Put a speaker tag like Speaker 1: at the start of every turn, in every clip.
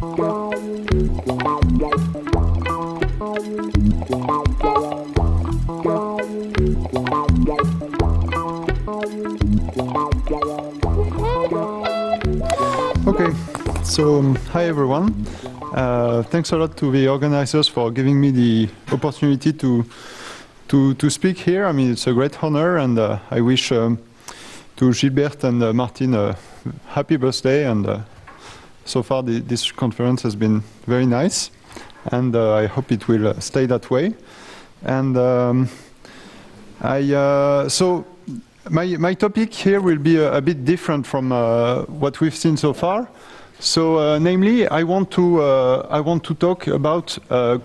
Speaker 1: Okay, so hi everyone. Thanks a lot to the organizers for giving me the opportunity to speak here. I mean, it's a great honor, and I wish to Gilbert and Martin a happy birthday. And so far, this conference has been very nice, and I hope it will stay that way. And so my topic here will be a bit different from what we've seen so far. So, namely, I want to talk about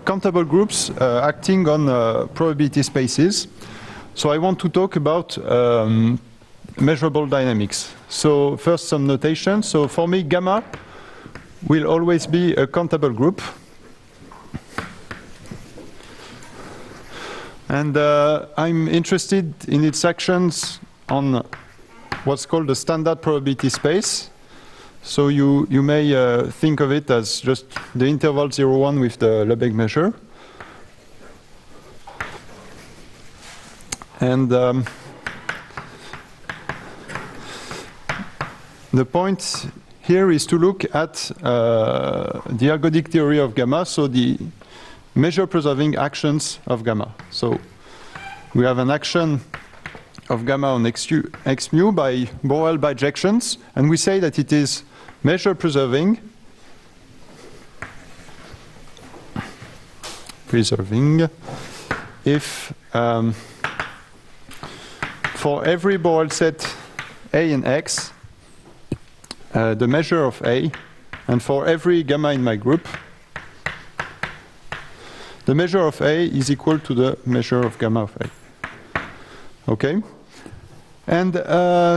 Speaker 1: countable groups acting on probability spaces. So, I want to talk about measurable dynamics. So, first, some notation. So, for me, gamma will always be a countable group. And I'm interested in its actions on what's called the standard probability space. So you may think of it as just the interval 0, 1 with the Lebesgue measure. And the point here is to look at the ergodic theory of gamma, so the measure-preserving actions of gamma. So we have an action of gamma on x mu by Borel bijections, and we say that it is measure-preserving if for every Borel set A in X, the measure of A, and for every gamma in my group, the measure of A is equal to the measure of gamma of A. Okay? And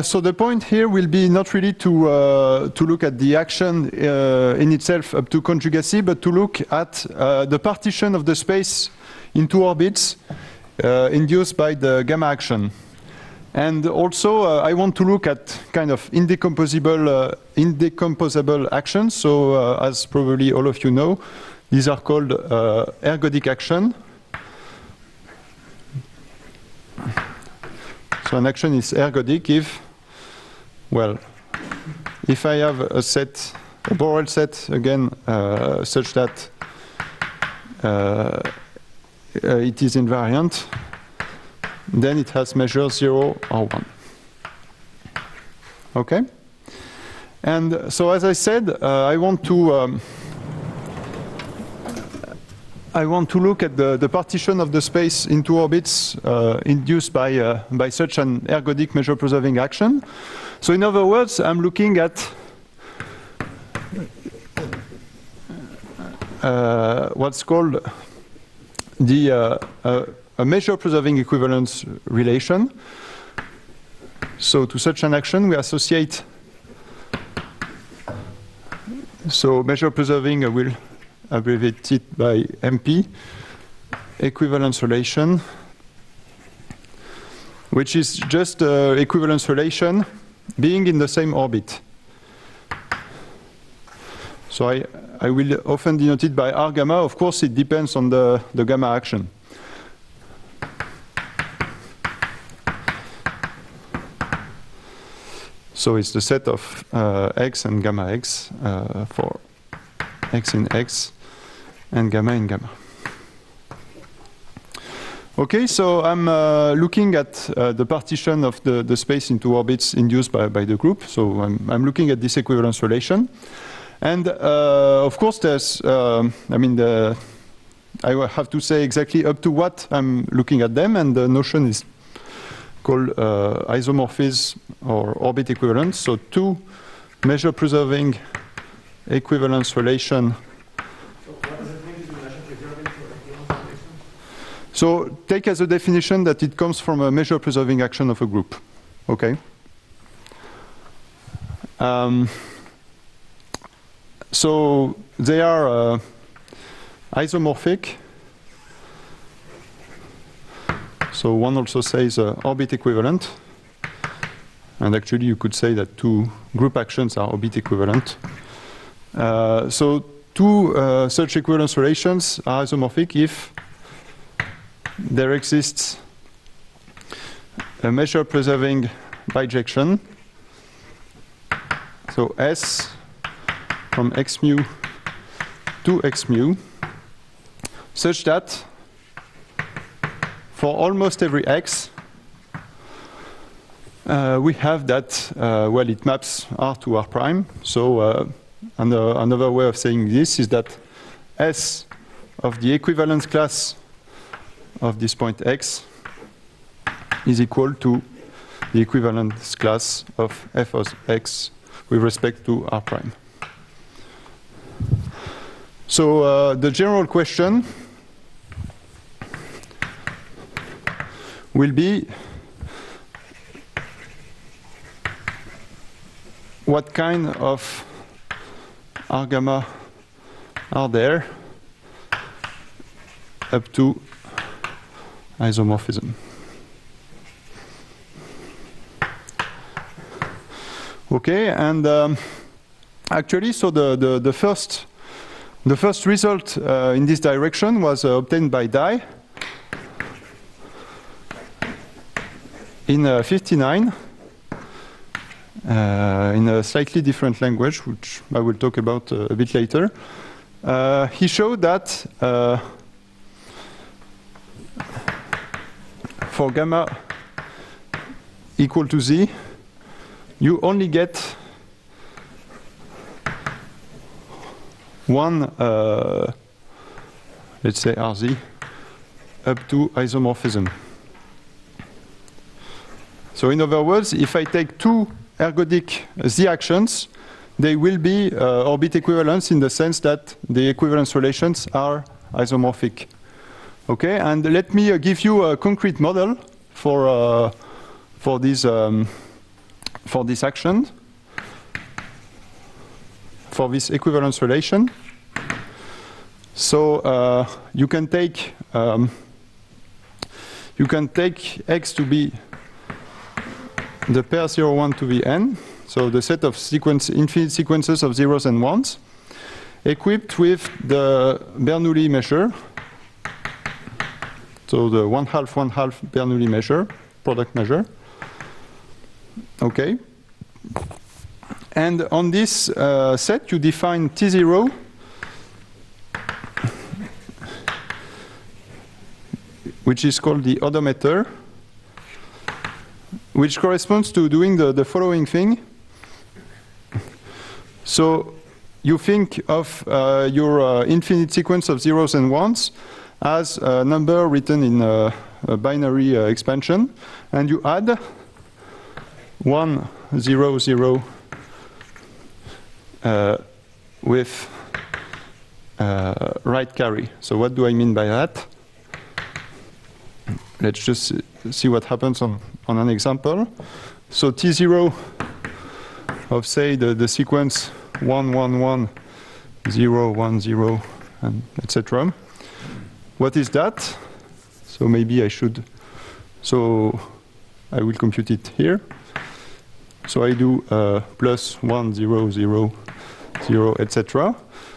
Speaker 1: so the point here will be not really to look at the action in itself up to conjugacy, but to look at the partition of the space into orbits induced by the gamma action. And also, I want to look at kind of indecomposable actions. So, as probably all of you know, these are called ergodic action. So an action is ergodic if, well, if I have a set, a Borel set, again, such that it is invariant, then it has measure 0 or 1. Okay? And so as I said, I want to look at the partition of the space into orbits induced by such an ergodic measure-preserving action. So in other words, I'm looking at what's called a measure-preserving equivalence relation. So to such an action, we associate, so measure-preserving, I will abbreviate it by MP, equivalence relation, which is just equivalence relation being in the same orbit. So I will often denote it by R gamma. Of course, it depends on the gamma action. So it's the set of X and gamma X for X in X and gamma in gamma. Okay, so I'm looking at the partition of the space into orbits induced by the group. So I'm looking at this equivalence relation. And of course, there's, I have to say exactly up to what I'm looking at them, and the notion is called isomorphism or orbit equivalence. So two measure-preserving equivalence relation. So take as a definition that it comes from a measure-preserving action of a group. Okay. So they are isomorphic. So one also says orbit equivalent. And actually you could say that two group actions are orbit equivalent. So two such equivalence relations are isomorphic if there exists a measure preserving bijection. So S from x mu to x mu, such that for almost every x, we have that, well, it maps R to R prime. So another way of saying this is that S of the equivalence class of this point x is equal to the equivalence class of f of x with respect to R prime. So the general question will be what kind of R gamma are there up to isomorphism. Okay, and actually, so the first result in this direction was obtained by Dai in 59 in a slightly different language, which I will talk about a bit later. He showed that for gamma equal to z, you only get one, let's say Rz, up to isomorphism. So in other words, if I take two ergodic z actions, they will be orbit equivalents in the sense that the equivalence relations are isomorphic. Okay, and let me give you a concrete model for this action, for this equivalence relation. So you can take x to be the pair 0, 1 to the n, so the set of infinite sequences of zeros and ones, equipped with the Bernoulli measure, so the 1/2 Bernoulli measure, product measure. Okay. And on this set, you define T0 which is called the odometer, which corresponds to doing the following thing. So you think of your infinite sequence of zeros and ones as a number written in a binary expansion, and you add 1, 0, 0 with right carry. So what do I mean by that? Let's just see what happens on an example. So T0 of, say, the sequence 1, 1, 1, 0, 1, 0, and etc. What is that? So maybe I should, so I will compute it here. So I do plus 1, 0, 0, 0, etc.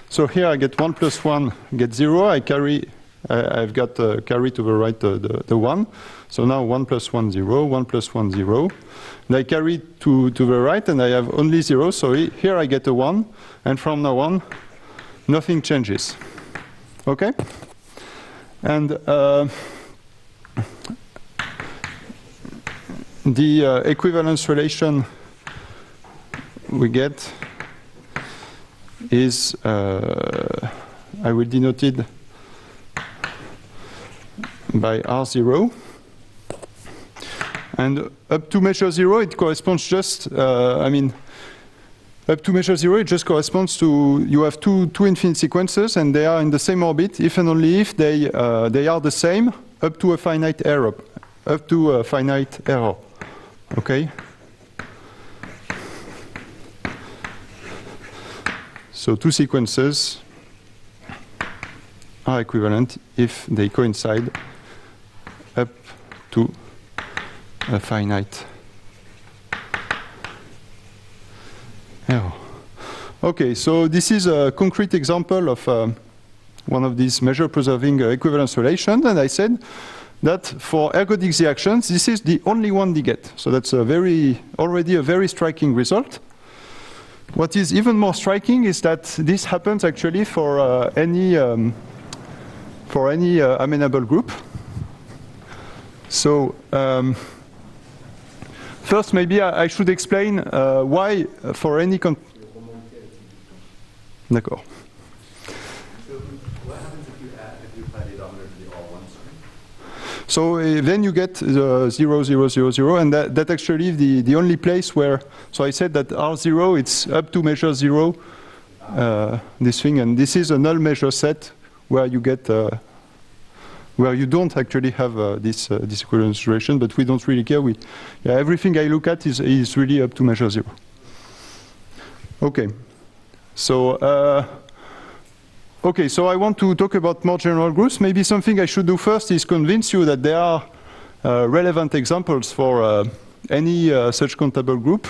Speaker 1: So here I get 1 plus 1, get 0. I carry, I've got carry to the right the 1. So now 1 plus 1, 0, 1 plus 1, 0. And I carry to the right, and I have only 0. So here I get a 1. And from now on, nothing changes. Okay? And the equivalence relation we get is, I will denote it by R0. And up to measure 0, it corresponds just, I mean, up to measure 0, it just corresponds to, you have two infinite sequences, and they are in the same orbit if and only if they are the same up to a finite error. Up to a finite error. Okay? So two sequences are equivalent if they coincide up to a finite error. Okay, so this is a concrete example of one of these measure-preserving equivalence relations, and I said that for ergodic Z actions, this is the only one they get. So that's already a very striking result. What is even more striking is that this happens actually for any amenable group. So first, maybe I should explain why for any. D'accord.
Speaker 2: What happens if you apply the odometer to the all one string?
Speaker 1: So then you get 0, 0, 0, 0, and that actually the only place where, so I said that R0, it's up to measure 0, this thing, and this is a null measure set where you get, where you don't actually have this equivalence relation, but we don't really care. Everything I look at is really up to measure 0. Okay. So, so I want to talk about more general groups. Maybe something I should do first is convince you that there are relevant examples for any such countable group.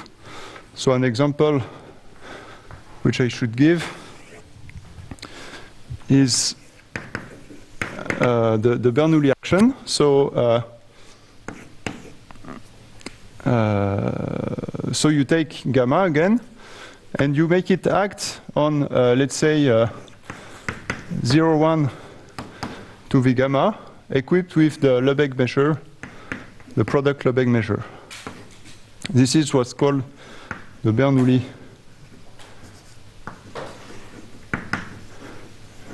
Speaker 1: So an example which I should give is the Bernoulli action. So, so you take gamma again, and you make it act on, let's say, 0, 1 to the gamma, equipped with the Lebesgue measure, the product Lebesgue measure. This is what's called the Bernoulli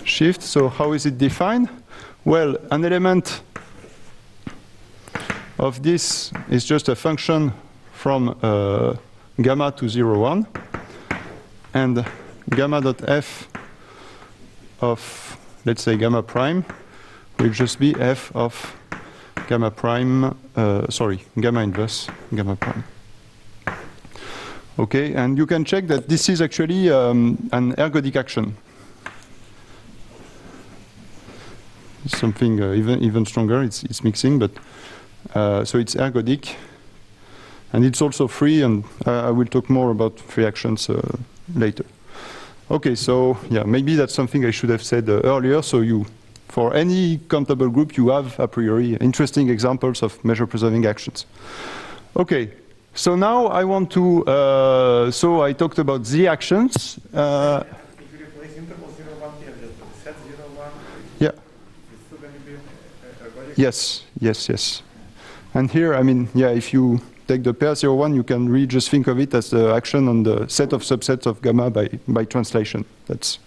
Speaker 1: shift. So how is it defined? Well, an element of this is just a function from gamma to 0, 1. And gamma dot f of, let's say, gamma prime will just be f of gamma prime, gamma inverse gamma prime. Okay, and you can check that this is actually an ergodic action. Something even stronger, it's mixing, but so it's ergodic. And it's also free, and I will talk more about free actions later. Okay, so yeah, maybe that's something I should have said earlier. So for any countable group, you have a priori interesting examples of measure-preserving actions. Okay, so now I want to, so I talked about Z actions.
Speaker 3: If you replace interval 0, 1 here, just set 0, 1,
Speaker 1: yeah.
Speaker 3: it's still going to be ergodic?
Speaker 1: Yes, yes, yes. And here, I mean, yeah, if you take the pair 0, 1, you can really just think of it as the action on the set of subsets of gamma by translation. That's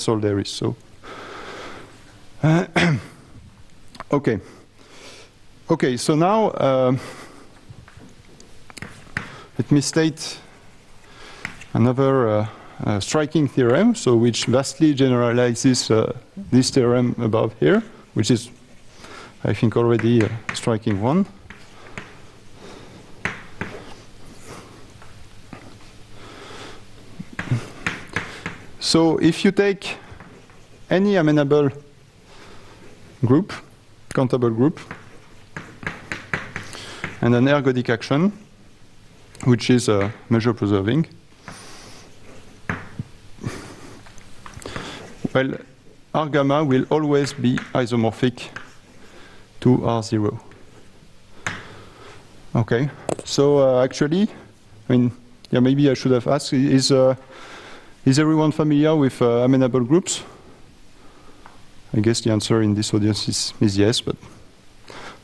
Speaker 1: all there is. So, okay. Okay, so now let me state another striking theorem, so which vastly generalizes this theorem above here, which is, I think, already a striking one. So if you take any amenable group, countable group, and an ergodic action, which is measure preserving, well, R gamma will always be isomorphic to R0. Okay, so actually, I mean, yeah, maybe I should have asked, is everyone familiar with amenable groups? I guess the answer in this audience is yes, but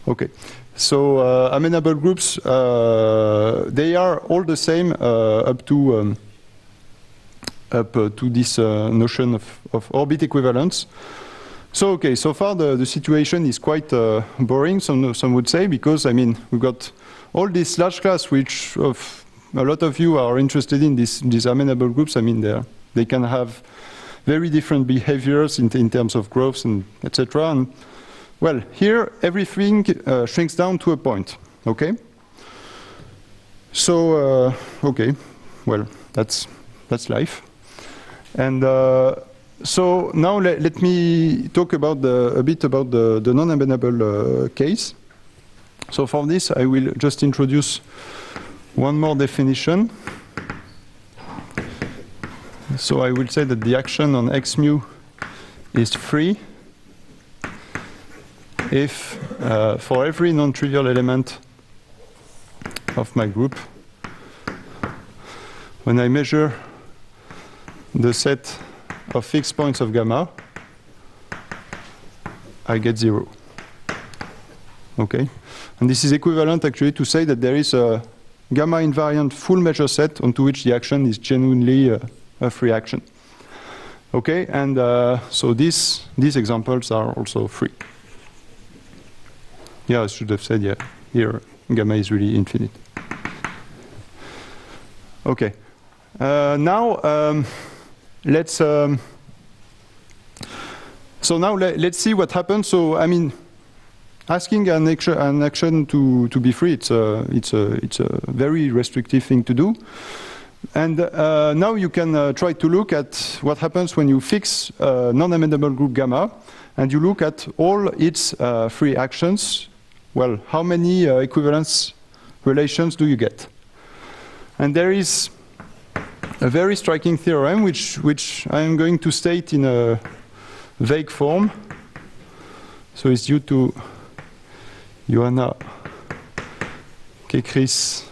Speaker 1: okay. So amenable groups, they are all the same up to this notion of orbit equivalence. So okay, so far the situation is quite boring, some would say, because I mean we've got all this large class, which a lot of you are interested in, these amenable groups. I mean they can have very different behaviors in terms of growth and etc. And well, here everything shrinks down to a point. Okay. So okay, well that's life. And so now let me talk about a bit about the non-amenable case. So for this, I will just introduce one more definition. So I will say that the action on x mu is free if for every non-trivial element of my group, when I measure the set of fixed points of gamma, I get 0. Okay? And this is equivalent actually to say that there is a gamma invariant full measure set onto which the action is genuinely a free action. Okay? And so these examples are also free. Yeah, I should have said, yeah, here gamma is really infinite. Okay. Now, let's so now let's see what happens. So I mean, asking an action to be free, it's a very restrictive thing to do. And now you can try to look at what happens when you fix a non-amendable group gamma, and you look at all its free actions. Well, how many equivalence relations do you get? And there is a very striking theorem which I am going to state in a vague form. So it's due to Johanna Kekris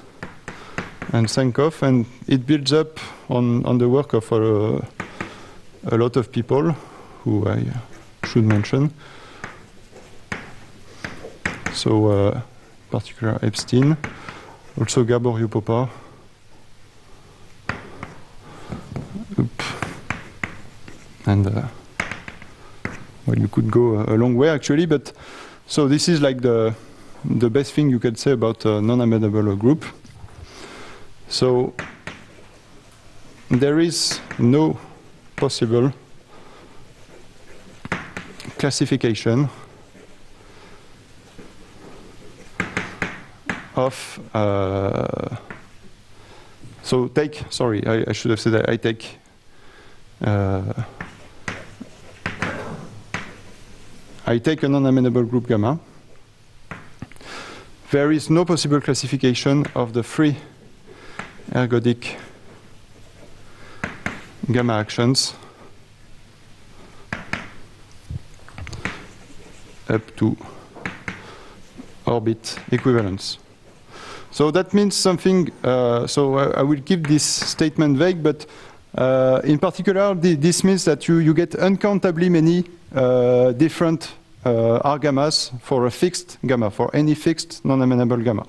Speaker 1: and Sankoff, and it builds up on the work of a lot of people who I should mention. So, in particular Epstein, also Gabor Yupopa. And well, you could go a long way actually, but so this is like the best thing you could say about a non-amendable group. So there is no possible classification of so take, sorry, I should have said that I take a non-amendable group gamma. There is no possible classification of the free ergodic gamma actions up to orbit equivalence. So that means something, so I will keep this statement vague, but in particular, this means that you get uncountably many different R gammas for a fixed gamma, for any fixed non-amendable gamma.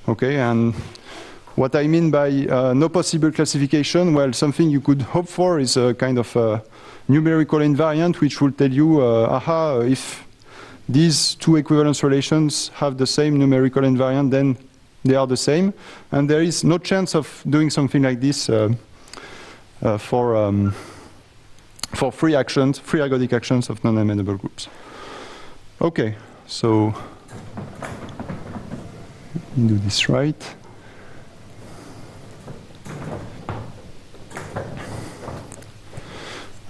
Speaker 1: Okay, and what I mean by no possible classification, well, something you could hope for is a kind of a numerical invariant which will tell you, if these two equivalence relations have the same numerical invariant, then they are the same. And there is no chance of doing something like this for free actions, free ergodic actions of non-amendable groups. Okay, so let me do this right.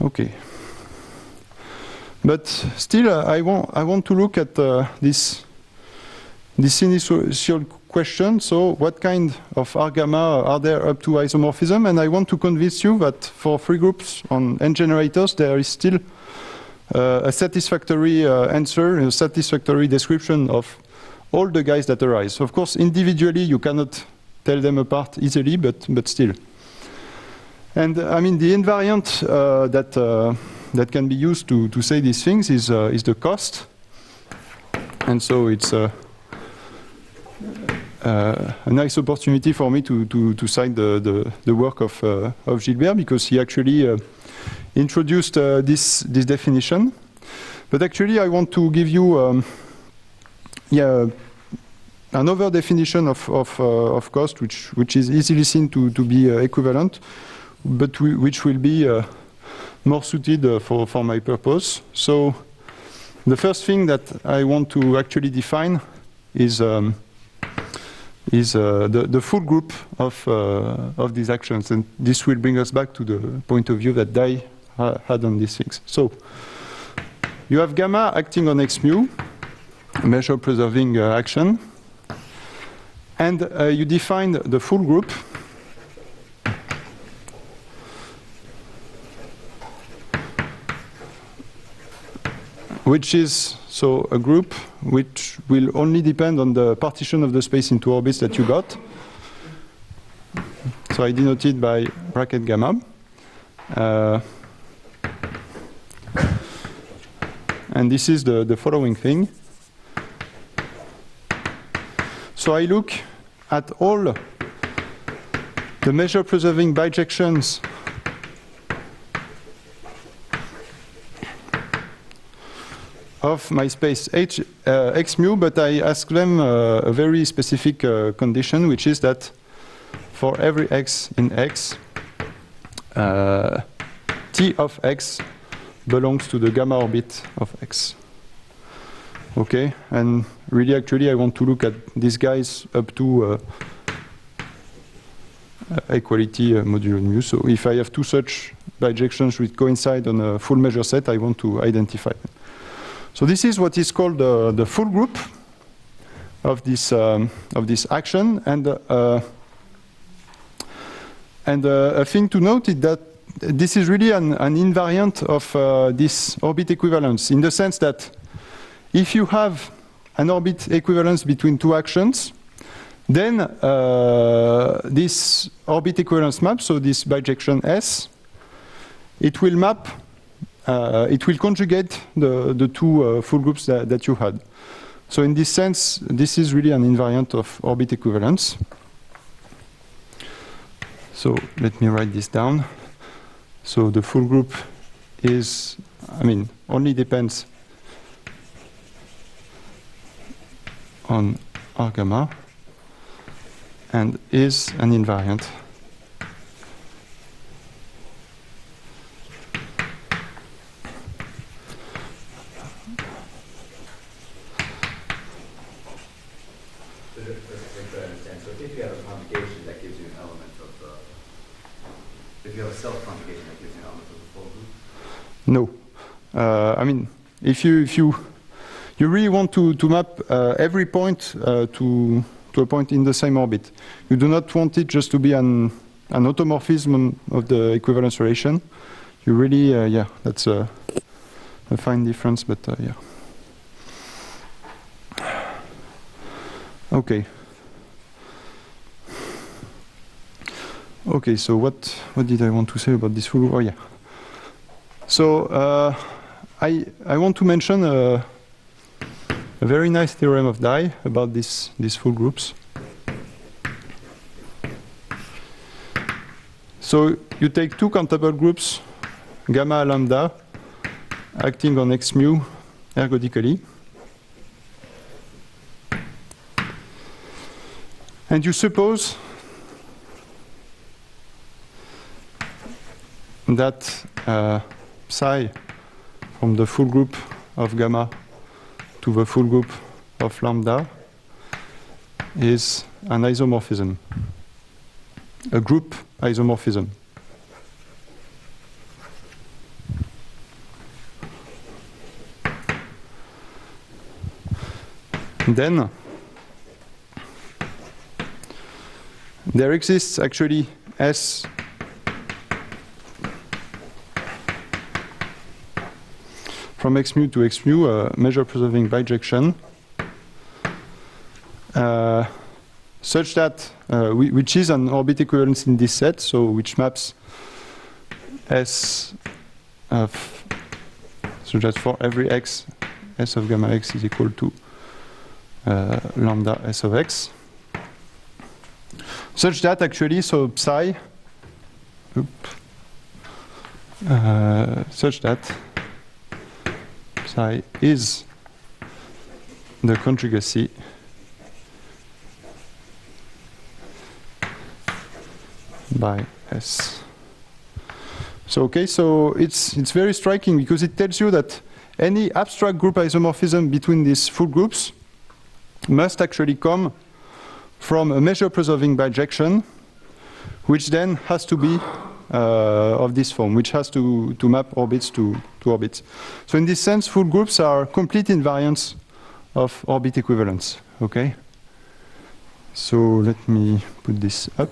Speaker 1: Okay, but still, I want to look at this initial question. So, what kind of R gamma are there up to isomorphism? And I want to convince you that for free groups on N generators, there is still a satisfactory answer, a satisfactory description of all the guys that arise. Of course, individually, you cannot tell them apart easily, but still. And I mean, the invariant that can be used to say these things is the cost. And so it's a nice opportunity for me to cite the work of Gilbert, because he actually introduced this definition. But actually, I want to give you another definition of cost, which is easily seen to be equivalent, but which will be more suited for my purpose. So the first thing that I want to actually define is the full group of these actions, and this will bring us back to the point of view that Dai had on these things. So you have gamma acting on x mu, a measure preserving action, and you define the full group which is so a group which will only depend on the partition of the space into orbits that you got. So I denoted by bracket gamma. And this is the following thing. So I look at all the measure preserving bijections of my space X mu, but I ask them a very specific condition, which is that for every X in X, T of X belongs to the gamma orbit of X. Okay, and really actually I want to look at these guys up to equality modulo mu. So if I have two such bijections which coincide on a full measure set, I want to identify them. So this is what is called the full group of this action, and a thing to note is that this is really an invariant of this orbit equivalence, in the sense that if you have an orbit equivalence between two actions, then this orbit equivalence map, so this bijection S, it will map. It will conjugate the two full groups that you had. So in this sense, this is really an invariant of orbit equivalence. So let me write this down. So the full group is, only depends on R gamma and is an invariant. No, if you really want to map every point to a point in the same orbit, you do not want it just to be an automorphism of the equivalence relation. You really, that's a fine difference, but yeah. Okay. Okay, so what did I want to say about this full group? Oh yeah. So I want to mention a very nice theorem of Dye about these full groups. So you take two countable groups, gamma lambda, acting on X mu ergodically, and you suppose that psi from the full group of gamma to the full group of lambda is an isomorphism, a group isomorphism. Then there exists actually S from X mu to X mu, a measure preserving bijection, such that, which is an orbit equivalence in this set, so which maps S of, so that for every X, S of gamma X is equal to lambda S of X, such that actually, so psi, such that psi is the conjugacy by S. So okay, so it's very striking because it tells you that any abstract group isomorphism between these full groups must actually come from a measure preserving bijection, which then has to be of this form, which has to map orbits to orbits. So in this sense, full groups are complete invariants of orbit equivalence. Okay. So let me put this up.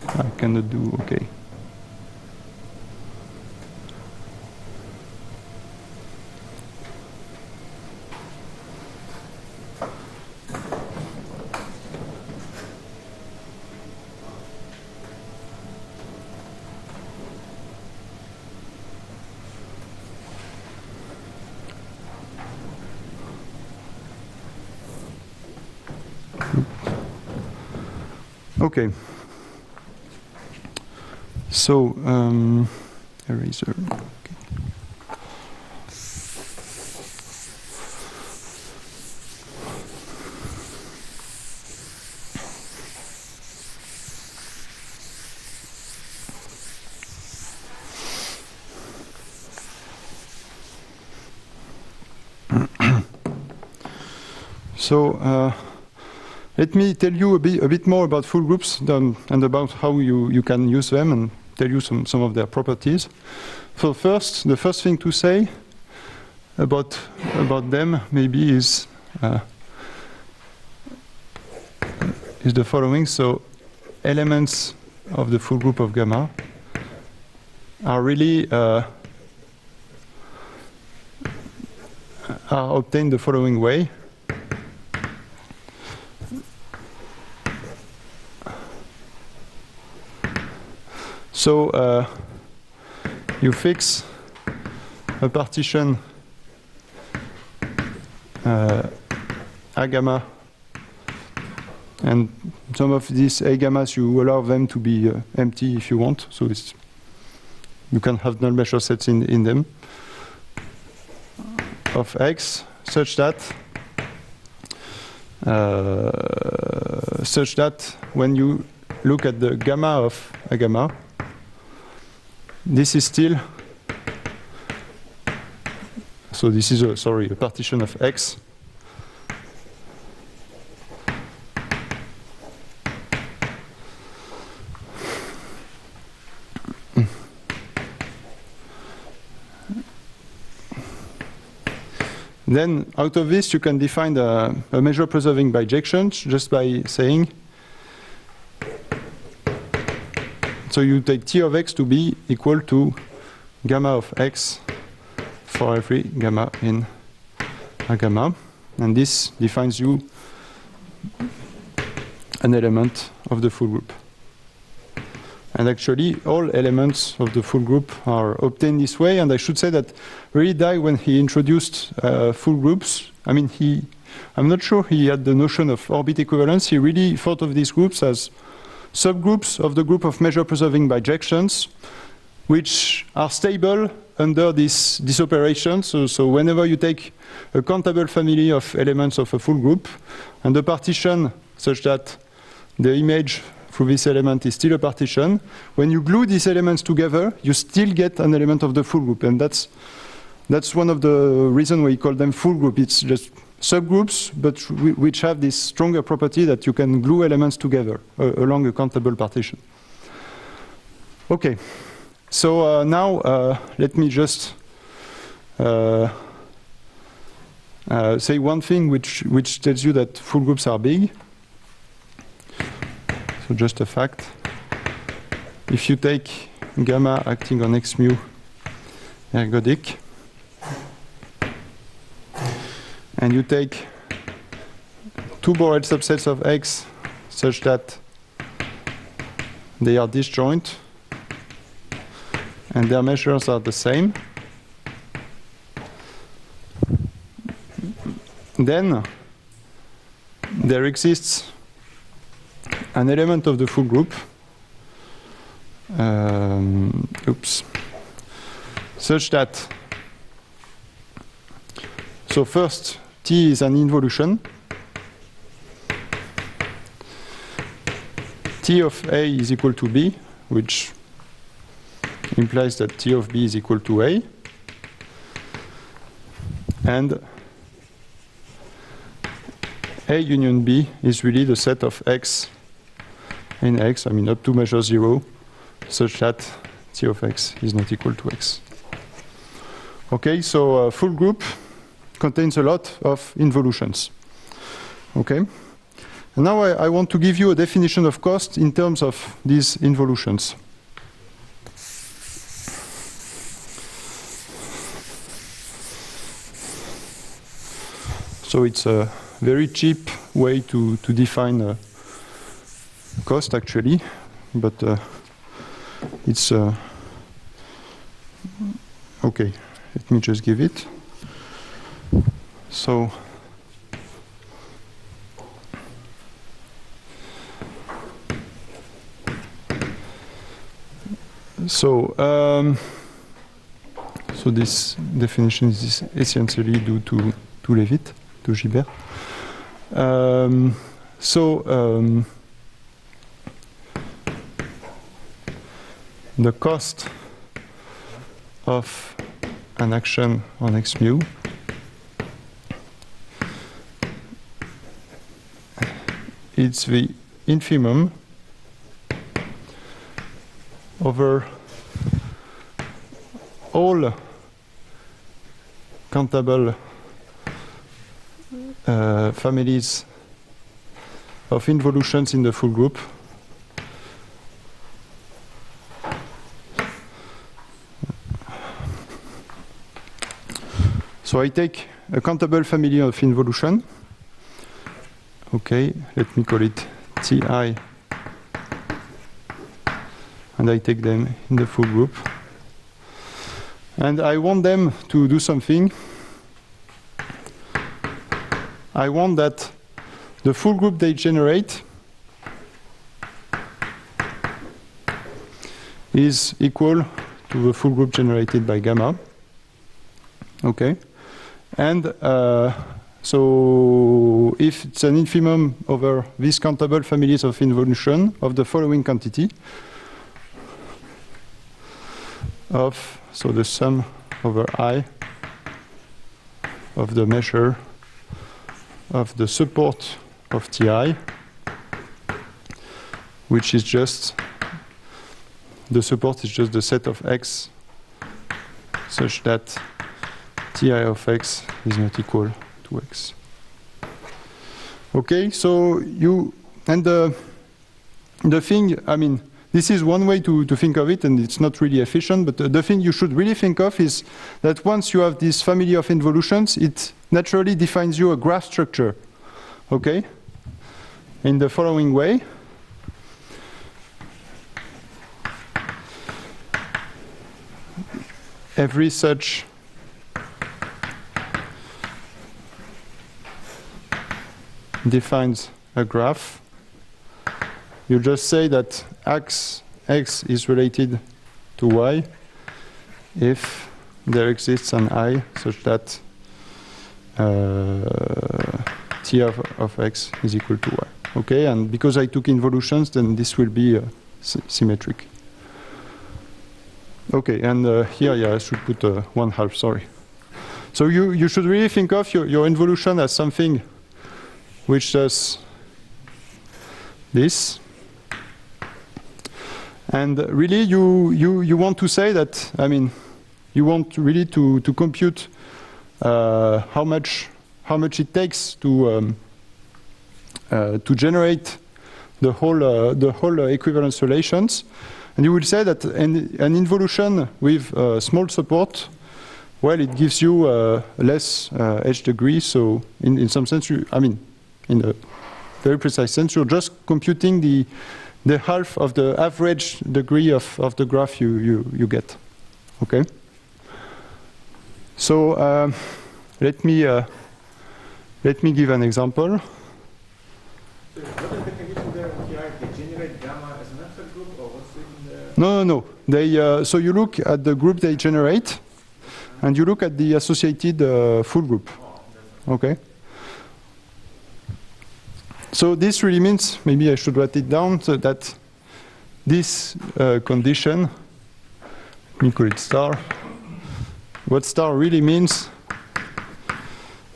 Speaker 1: I cannot do okay. Okay. So, eraser. Okay. So, let me tell you a bit more about full groups and about how you can use them, and tell you some of their properties. So first, the first thing to say about them maybe is the following. So elements of the full group of gamma are really are obtained the following way. So you fix a partition A gamma, and some of these A gammas you allow them to be empty if you want, so you can have null measure sets in them of X such that when you look at the gamma of A gamma, this is still, so this is a partition of X Then, out of this, you can define a measure preserving bijections just by saying, so you take T of X to be equal to gamma of X for every gamma in A gamma. And this defines you an element of the full group. And actually, all elements of the full group are obtained this way. And I should say that really Dai, when he introduced full groups, I mean, I'm not sure he had the notion of orbit equivalence. He really thought of these groups as subgroups of the group of measure preserving bijections, which are stable under this operation. So whenever you take a countable family of elements of a full group and a partition such that the image through this element is still a partition, when you glue these elements together, you still get an element of the full group. And that's one of the reasons why we call them full group. It's just subgroups, but which have this stronger property that you can glue elements together along a countable partition. Okay, so now let me just say one thing which tells you that full groups are big. So just a fact. If you take gamma acting on X mu ergodic, and you take two Borel subsets of X such that they are disjoint and their measures are the same, then there exists an element of the full group, such that, so first, T is an involution. T of A is equal to B, which implies that T of B is equal to A. And A union B is really the set of X in X, I mean up to measure 0, such that T of X is not equal to X. Okay, so full group contains a lot of involutions. Okay, and now I want to give you a definition of cost in terms of these involutions. So it's a very cheap way to define cost, actually, but it's okay. Let me just give it. So So, so this definition is essentially due to Leavitt, to Gilbert. The cost of an action on X mu is the infimum over all countable families of involutions in the full group So I take a countable family of involution. Okay, let me call it Ti, and I take them in the full group. And I want them to do something. I want that the full group they generate is equal to the full group generated by gamma. Okay, and so if it's an infimum over these countable families of involution of the following quantity of, so the sum over I of the measure of the support of Ti, which is just, the support is just the set of X such that Ti of X is not equal to X. Okay, so you, and the thing, I mean, this is one way to think of it, and it's not really efficient, but the thing you should really think of is that once you have this family of involutions, it naturally defines you a graph structure, okay? In the following way. Every such defines a graph. You just say that X is related to Y if there exists an I such that T of X is equal to Y. Okay, and because I took involutions, then this will be symmetric. Okay, and here, yeah, I should put 1/2, sorry. So you should really think of your involution as something which does this. And really, you want to say that, I mean, you want really to compute how much it takes to generate the whole equivalence relations, and you will say that an involution with small support, well, it gives you less h degree. So in some sense, I mean, in a very precise sense, you're just computing the half of the average degree of the graph you get. Okay. So let me give an example.
Speaker 3: So what is the condition there of TI? They generate gamma as an absolute group, or what's in the?
Speaker 1: No. They so you look at the group they generate, and you look at the associated full group. Okay. So this really means, maybe I should write it down, so that this condition, let me call it star. What star really means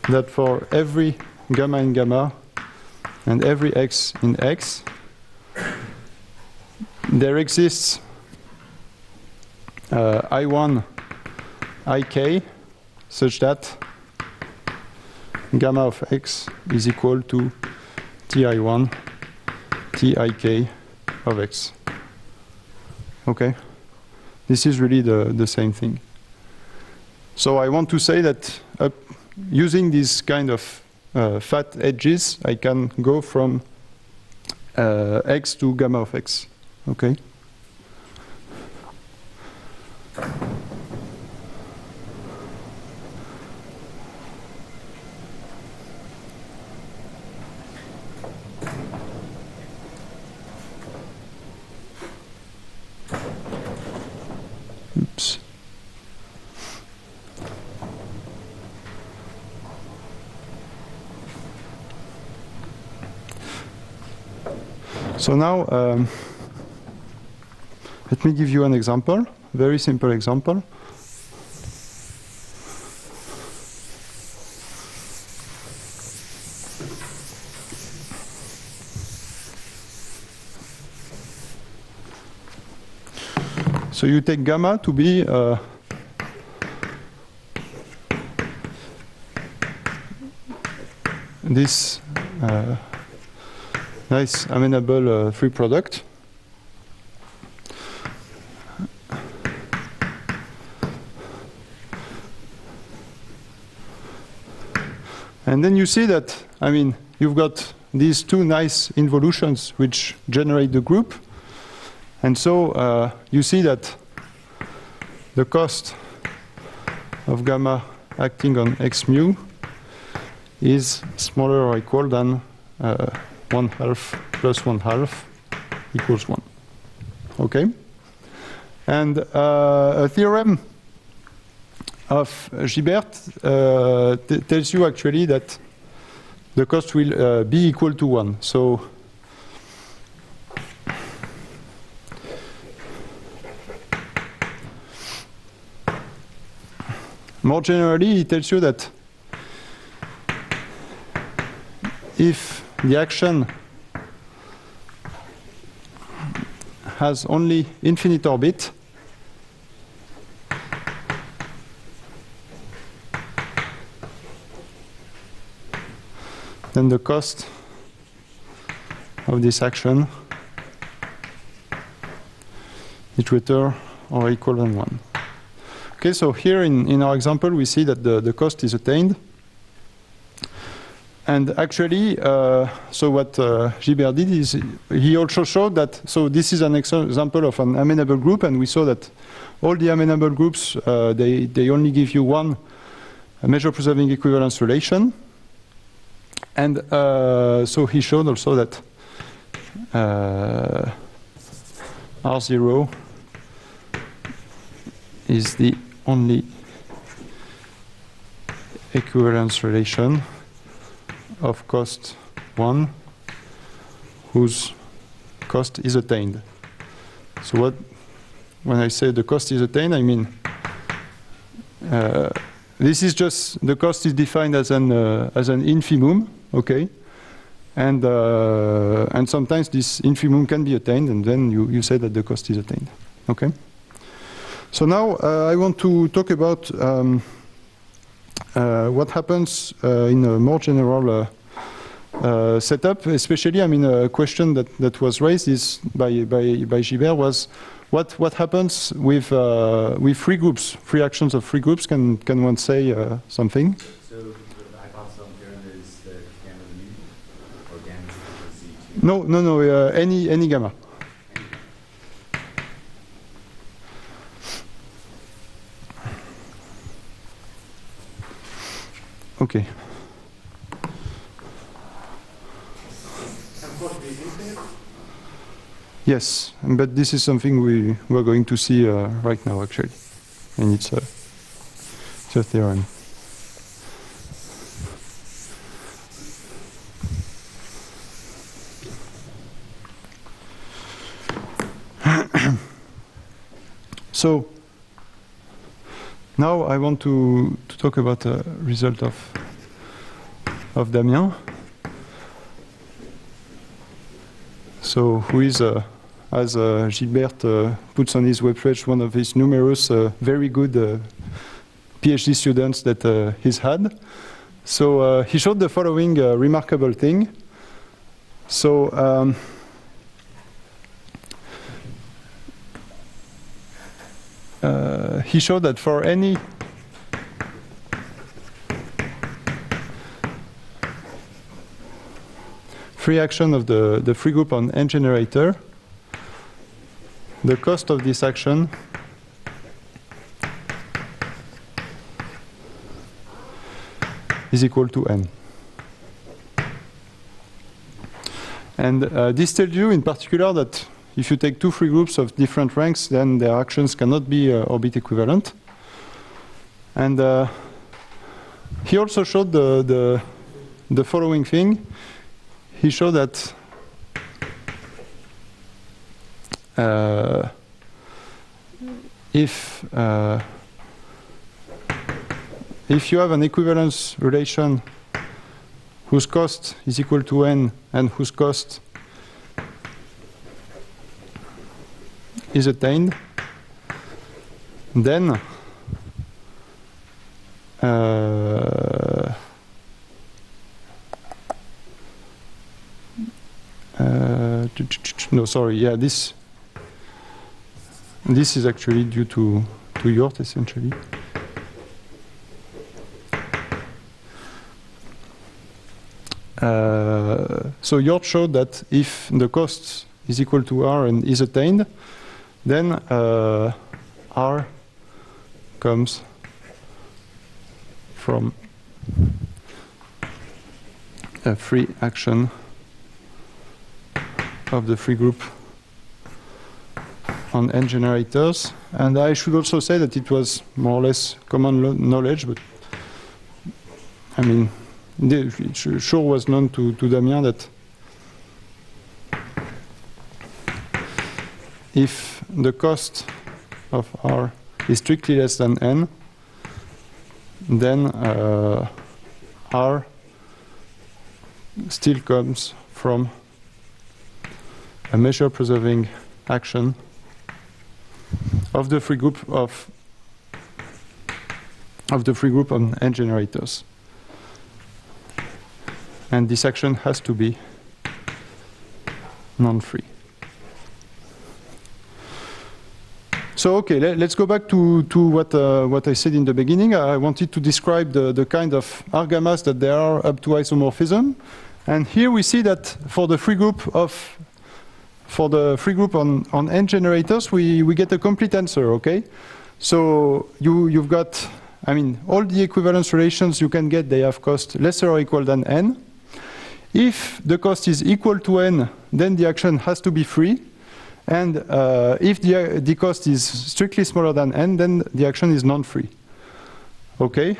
Speaker 1: that for every gamma in gamma and every X in X, there exists I1, Ik, such that gamma of X is equal to Ti1, Tik of X. Okay? This is really the same thing. So I want to say that using these kind of fat edges, I can go from X to gamma of X. Okay? So now, let me give you an example, very simple example. So you take gamma to be this nice amenable free product. And then you see that, I mean, you've got these two nice involutions which generate the group. And so you see that the cost of gamma acting on x mu is smaller or equal than 1/2 plus 1/2 equals 1. Okay? And a theorem of Gibert tells you actually that the cost will be equal to 1. So more generally, it tells you that if the action has only infinite orbit, then the cost of this action is greater or equal than 1. Okay, so here in our example, we see that the cost is attained. And actually, so what Gibert did is he also showed that, so this is an example of an amenable group, and we saw that all the amenable groups, they only give you one measure preserving equivalence relation. And so he showed also that R0 is the only equivalence relation of cost 1 whose cost is attained. So when I say the cost is attained, I mean this is just the cost is defined as an infimum, okay, and sometimes this infimum can be attained, and then you say that the cost is attained, okay. So now I want to talk about what happens in a more general setup, especially, I mean, a question that was raised is by Gibert was what happens with free groups, free actions of free groups? Can one say something?
Speaker 2: So the hypothesis on theorem is that gamma is mu, or gamma is equal to Z2?
Speaker 1: No, any gamma. Okay.
Speaker 3: And cost is infinite?
Speaker 1: Yes, but this is something we're going to see right now, actually, and it's a theorem. So now I want to talk about a result of Damien. So who is, as Gilbert puts on his webpage, one of his numerous very good PhD students that he's had. So he showed the following remarkable thing. So he showed that for any free action of the free group on n generator, the cost of this action is equal to n. And this tells you in particular that if you take two free groups of different ranks, then their actions cannot be orbit equivalent. And he also showed the following thing. He showed that if you have an equivalence relation whose cost is equal to n and whose cost is attained, then no, sorry, yeah, this is actually due to Yort, essentially. So Yort showed that if the cost is equal to R and is attained, then R comes from a free action of the free group on n generators. And I should also say that it was more or less common knowledge, but I mean, it sure was known to Damien that if the cost of R is strictly less than n, then R still comes from a measure preserving action of the free group of the free group on n generators. And this action has to be non-free. So okay, let's go back to what I said in the beginning. I wanted to describe the kind of R gammas that there are up to isomorphism. And here we see that for the free group on n generators, we get a complete answer, okay? So you've got, I mean, all the equivalence relations you can get, they have cost lesser or equal than n. If the cost is equal to n, then the action has to be free. And if the cost is strictly smaller than n, then the action is non-free. Okay?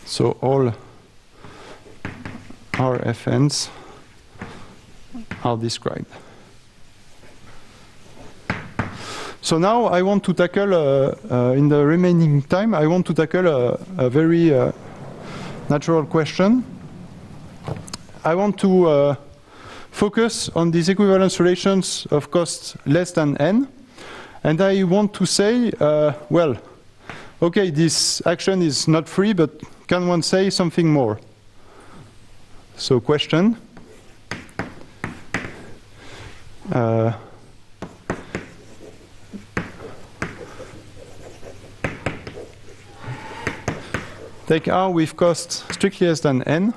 Speaker 1: So all RFNs are described. So now I want to tackle, in the remaining time, I want to tackle a very natural question. I want to focus on these equivalence relations of costs less than n. And I want to say, well, okay, this action is not free, but can one say something more? So question. Take R with cost strictly less than n.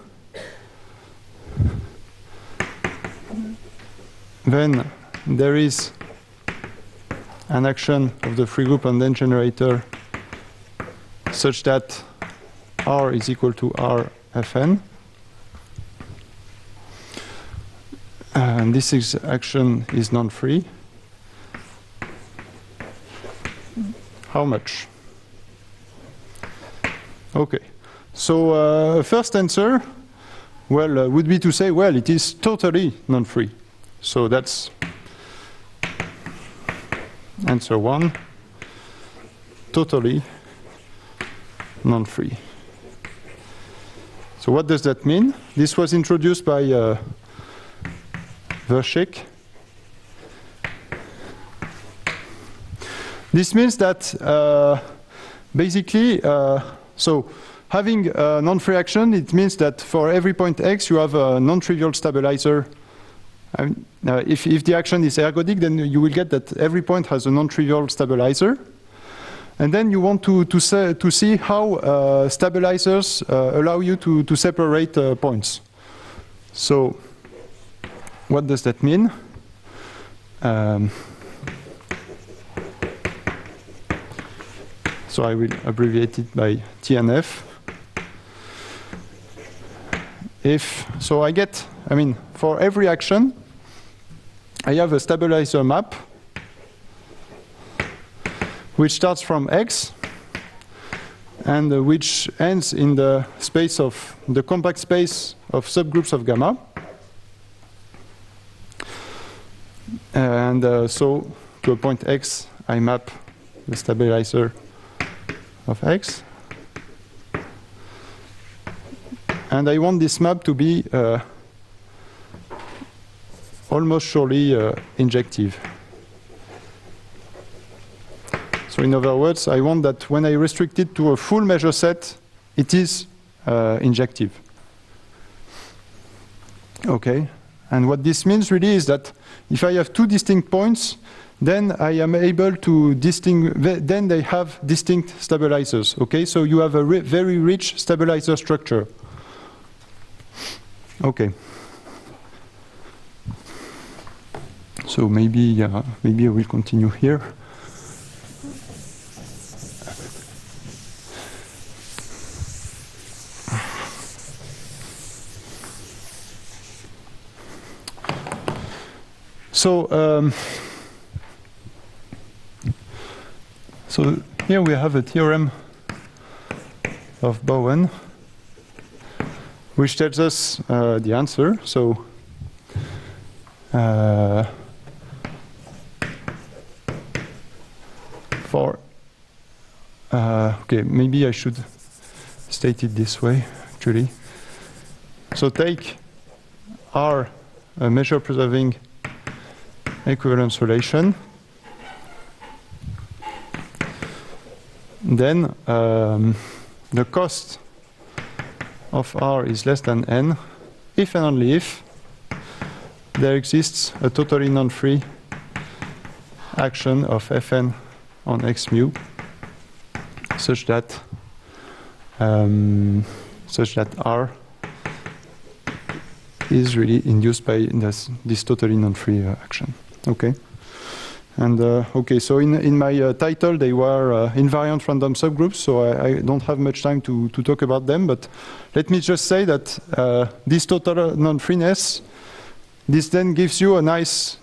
Speaker 1: Then there is an action of the free group on n generator such that R is equal to RFN. And this action is non-free. How much? Okay. So first answer, well, would be to say, well, it is totally non-free. So that's answer one, totally non-free. So what does that mean? This was introduced by Vershik. This means that basically, so having a non-free action, it means that for every point x, you have a non-trivial stabilizer. If the action is ergodic, then you will get that every point has a non-trivial stabilizer. And then you want to see how stabilizers allow you to separate points. So what does that mean? So I will abbreviate it by TNF. So I get, I mean, for every action, I have a stabilizer map which starts from X and which ends in the space of the compact space of subgroups of gamma. And so to a point x, I map the stabilizer of x. And I want this map to be almost surely injective. So in other words, I want that when I restrict it to a full measure set, it is injective. Okay, and what this means really is that if I have two distinct points, then I am able to then they have distinct stabilizers. Okay, so you have a very rich stabilizer structure. Okay. So maybe I will continue here. So here we have a theorem of Bowen, which tells us the answer. So okay, maybe I should state it this way, actually. So take R, a measure-preserving equivalence relation. Then the cost of R is less than n, if and only if there exists a totally non-free action of Fn on x mu, such that R is really induced by this totally non-free action. Okay. And okay, so in my title they were invariant random subgroups, so I don't have much time to talk about them, but let me just say that this total non-freeness, this then gives you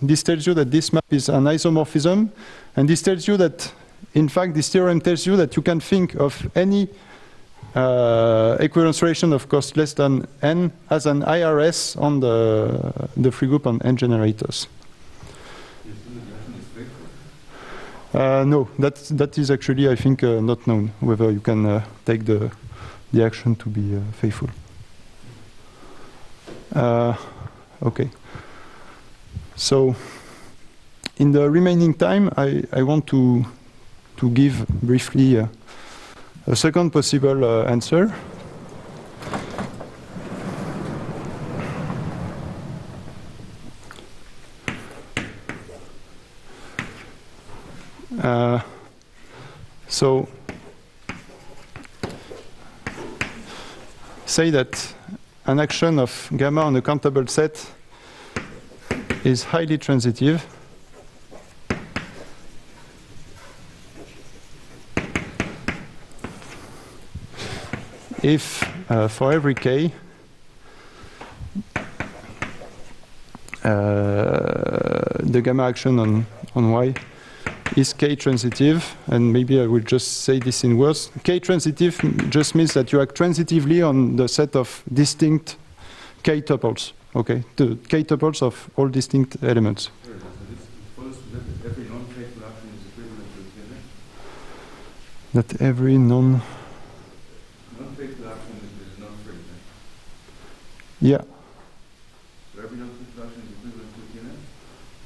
Speaker 1: this tells you that this map is an isomorphism, and this tells you that, in fact, this theorem tells you that you can think of any equivalence relation of cost less than n as an IRS on the free group on n generators. No, that is actually, I think, not known, whether you can take the action to be faithful. Okay. So, in the remaining time, I want to give briefly a second possible answer. So, say that an action of gamma on a countable set is highly transitive if for every k the gamma action on y is k transitive, and maybe I will just say this in words. K transitive just means that you act transitively on the set of distinct k tuples, okay? The k tuples of all distinct elements.
Speaker 2: Sure, so this follows that every non-faithful action is equivalent to TNF?
Speaker 1: That every
Speaker 2: non-faithful action is not free, right?
Speaker 1: Yeah.
Speaker 2: So every non-faithful action is equivalent to TNF?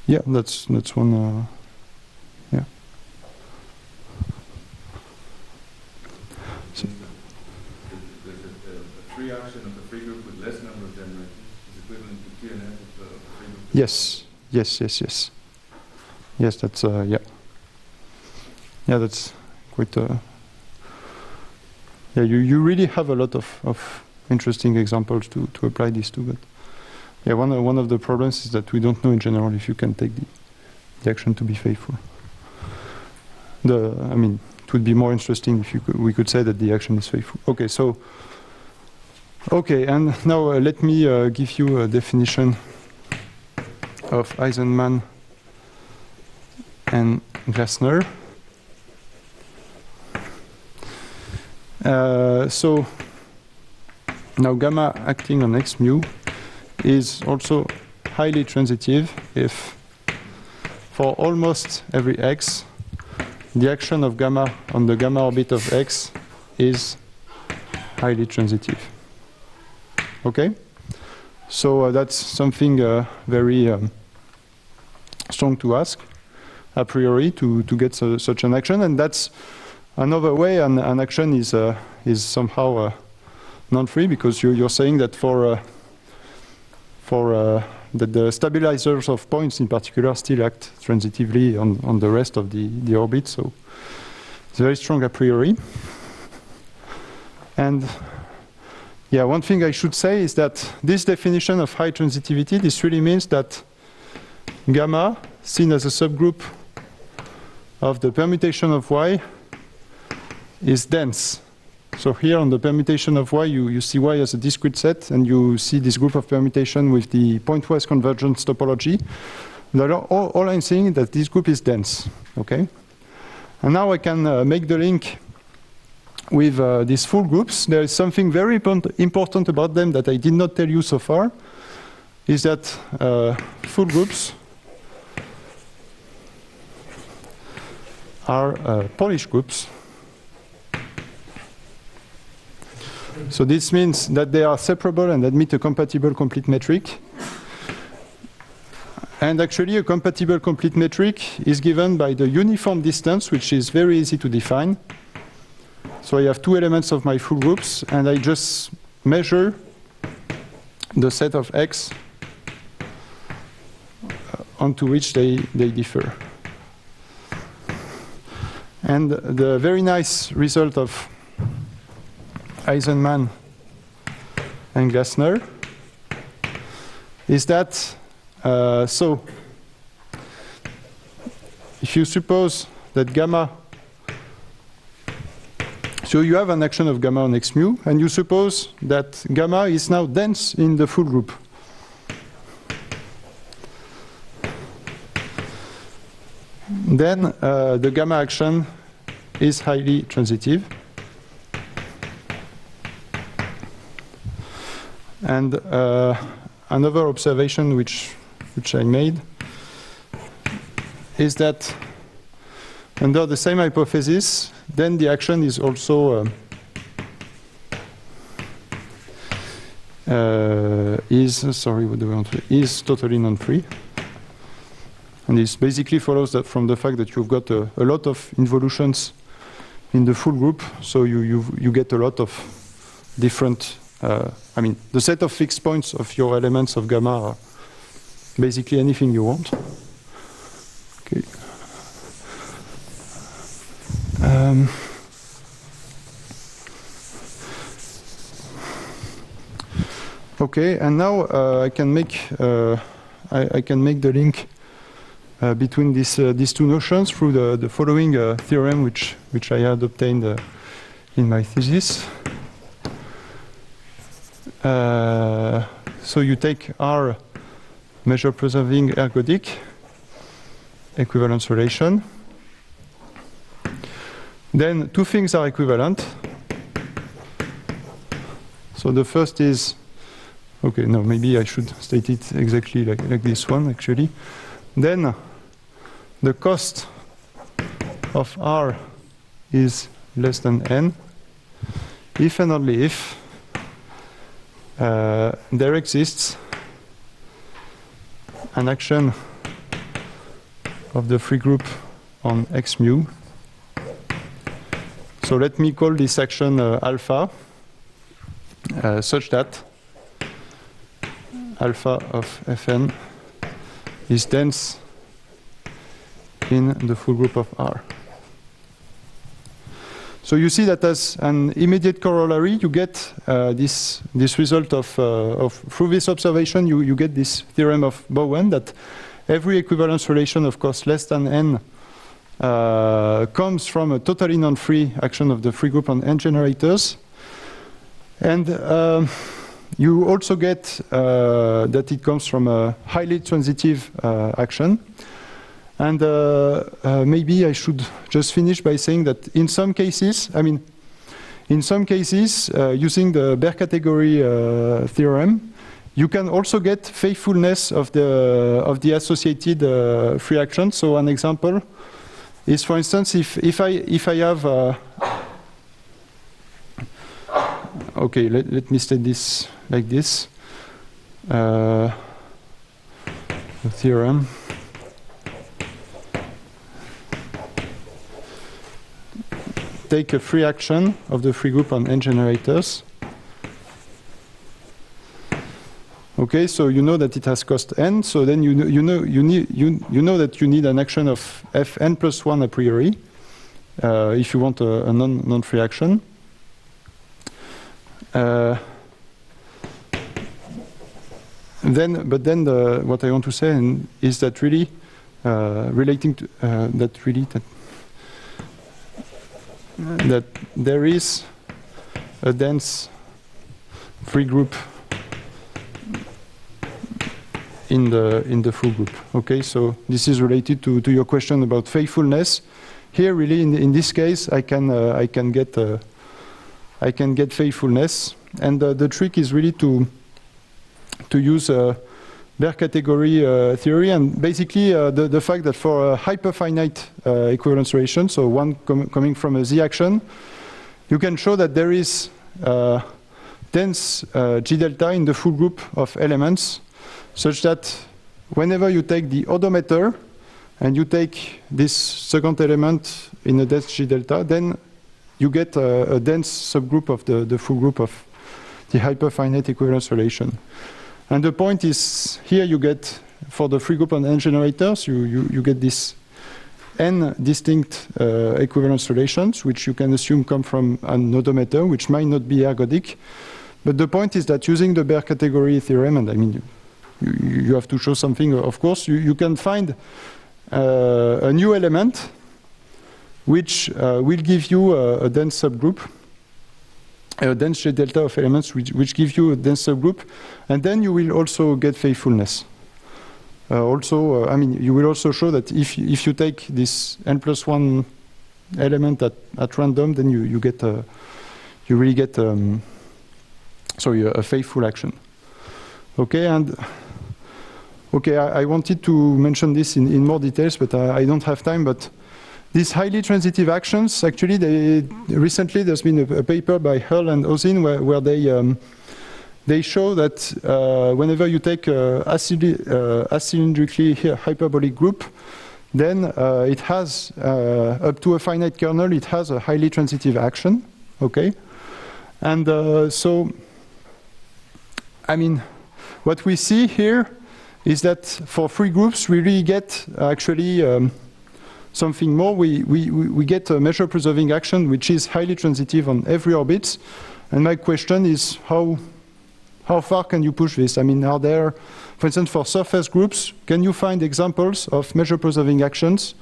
Speaker 1: Yeah, that's one. Yeah. So
Speaker 2: There's a free action of a free group with less number of generators is equivalent to TNF of a free group.
Speaker 1: yes. Yes, that's yeah. Yeah, that's quite. Yeah, you really have a lot of interesting examples to apply this to, but yeah, one of the problems is that we don't know in general if you can take the action to be faithful. I mean, it would be more interesting if we could say that the action is faithful. Okay, so okay, and now let me give you a definition of Eisenman and Glassner. So now gamma acting on x mu is also highly transitive if for almost every x, the action of gamma on the gamma orbit of x is highly transitive. Okay? So that's something very strong to ask a priori to get such an action, and that's another way an action is somehow non-free, because you're saying that that the stabilizers of points in particular still act transitively on the rest of the orbit, so it's very strong a priori. And yeah, one thing I should say is that this definition of high transitivity, this really means that gamma, seen as a subgroup of the permutation of y, is dense. So here on the permutation of y, you see y as a discrete set, and you see this group of permutation with the pointwise convergence topology. All I'm saying is that this group is dense. Okay? And now I can make the link with these full groups. There is something very important about them that I did not tell you so far, is that full groups are Polish groups. So this means that they are separable and admit a compatible complete metric. And actually a compatible complete metric is given by the uniform distance, which is very easy to define. So I have two elements of my full groups, and I just measure the set of x onto which they differ. And the very nice result of Eisenman and Glassner is that, so if you suppose that gamma, so you have an action of gamma on x mu, and you suppose that gamma is now dense in the full group. Then the gamma action is highly transitive. And another observation which I made is that under the same hypothesis, then the action is also is totally non-free. And this basically follows that from the fact that you've got a lot of involutions in the full group, so you get a lot of different. I mean, the set of fixed points of your elements of gamma are basically anything you want. Okay. Okay, and now I can make the link between these two notions through the following theorem, which I had obtained in my thesis. So you take R measure preserving ergodic equivalence relation. Then two things are equivalent. So the first is, okay, no, maybe I should state it exactly like this one, actually. Then the cost of R is less than n if and only if there exists an action of the free group on x mu. So let me call this action alpha, such that alpha of Fn is dense in the full group of R. So you see that as an immediate corollary, you get this result of through this observation, you get this theorem of Bowen that every equivalence relation of cost less than n comes from a totally non-free action of the free group on n generators. And you also get that it comes from a highly transitive action. And maybe I should just finish by saying that in some cases, using the Baire category theorem, you can also get faithfulness of the associated free action. So an example is, for instance, if I have okay, let me state this like this. The theorem. Take a free action of the free group on n generators. Okay, so you know that it has cost n. So then you know that you need an action of fn plus 1 a priori if you want a non-free action. But then what I want to say is that really relating to that there is a dense free group in the full group. Okay, so this is related to your question about faithfulness. Here, really, in this case, I can get faithfulness, and the trick is really to use Baire category theory, and basically the fact that for a hyperfinite equivalence relation, so one coming from a z action, you can show that there is dense G delta in the full group of elements, such that whenever you take the odometer and you take this second element in a dense G delta, then you get a dense subgroup of the full group of the hyperfinite equivalence relation. And the point is, here you get, for the free group on n generators, you get this n distinct equivalence relations, which you can assume come from an odometer, which might not be ergodic. But the point is that using the Baire category theorem, and I mean, you have to show something, of course, you can find a new element which will give you a dense subgroup, a dense G delta of elements which give you a dense subgroup, and then you will also get faithfulness. I mean, you will also show that if you take this n plus 1 element at random, then you really get a faithful action. Okay, and okay, I wanted to mention this in more details, but I don't have time. But these highly transitive actions, actually, recently there's been a paper by Hull and Ozin where they show that whenever you take a acylindrically hyperbolic group, then it has, up to a finite kernel, it has a highly transitive action, okay? And so, I mean, what we see here is that for free groups, we really get actually something more. We get a measure preserving action which is highly transitive on every orbit. And my question is how far can you push this? I mean, are there, for instance, for surface groups, can you find examples of measure preserving actions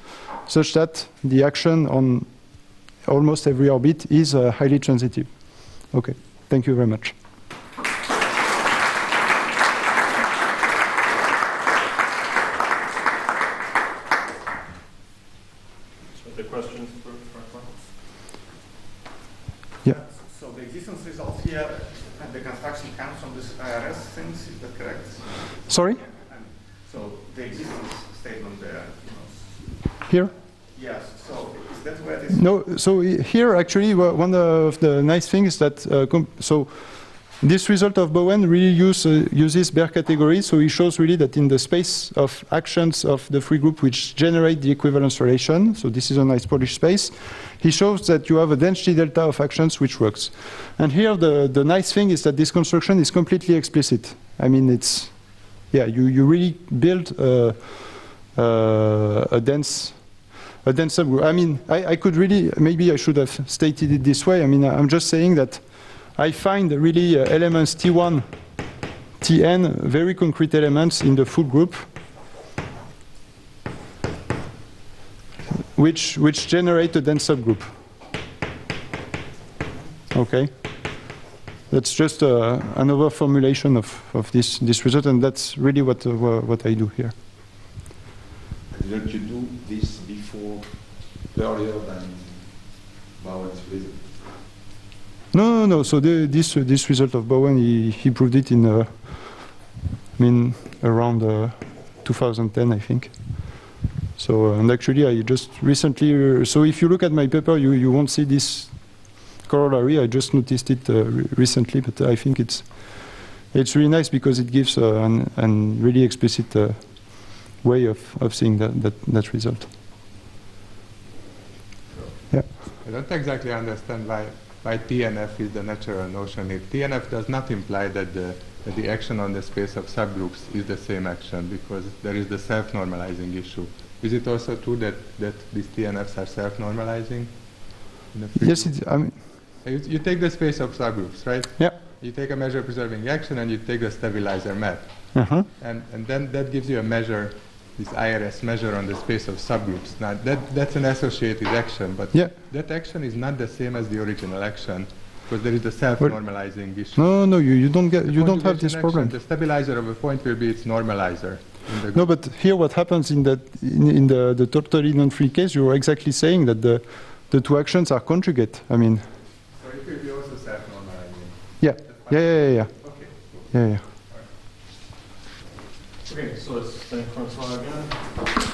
Speaker 1: such that the action on almost every orbit is highly transitive? Okay, thank you very much.
Speaker 4: The questions for Francois?
Speaker 1: Yeah.
Speaker 3: So the existence results here and the construction comes from this IRS things, is that correct?
Speaker 1: Sorry?
Speaker 3: And so the existence statement there.
Speaker 1: Here?
Speaker 3: Yes. So is that where this?
Speaker 1: No. So here, actually, one of the nice things that so this result of Bowen really uses Baire category. So he shows really that in the space of actions of the free group which generate the equivalence relation, so this is a nice Polish space, he shows that you have a dense G delta of actions which works. And here the nice thing is that this construction is completely explicit. I mean, it's, yeah, you really build a dense subgroup. I mean, I could really, maybe I should have stated it this way. I mean, I'm just saying that I find really elements T1, Tn, very concrete elements in the full group, which generate a dense subgroup. Okay, that's just another formulation of this result, and that's really what I do here.
Speaker 5: Didn't you do this before, earlier than Bowen's result?
Speaker 1: No. So this result of Bowen, he proved it in I mean, around 2010, I think. So, and actually, I just recently, so if you look at my paper, you won't see this corollary. I just noticed it recently, but I think it's really nice because it gives an really explicit way of seeing that result. Yeah.
Speaker 6: I don't exactly understand why TNF is the natural notion here. TNF does not imply that the action on the space of subgroups is the same action, because there is the self-normalizing issue. Is it also true that these TNFs are self-normalizing?
Speaker 1: Yes, I mean,
Speaker 6: you take the space of subgroups, right?
Speaker 1: yeah.
Speaker 6: You take a measure preserving action and you take the stabilizer map.
Speaker 1: Uh-huh.
Speaker 6: And then that gives you a measure, this IRS measure on the space of subgroups. Now that's an associated action, but
Speaker 1: Yeah.
Speaker 6: that action is not the same as the original action, because there is the self-normalizing issue.
Speaker 1: No, you don't get,
Speaker 6: The
Speaker 1: you don't have
Speaker 6: conjugation
Speaker 1: this
Speaker 6: action,
Speaker 1: problem.
Speaker 6: The stabilizer of a point will be its normalizer. In the
Speaker 1: No, but here what happens in the totally non-free case, you're exactly saying that the two actions are conjugate. I mean,
Speaker 6: So it will be also self-normalizing.
Speaker 1: yeah.
Speaker 6: Okay.
Speaker 1: Yeah.
Speaker 4: Okay, so let's thank Francois again.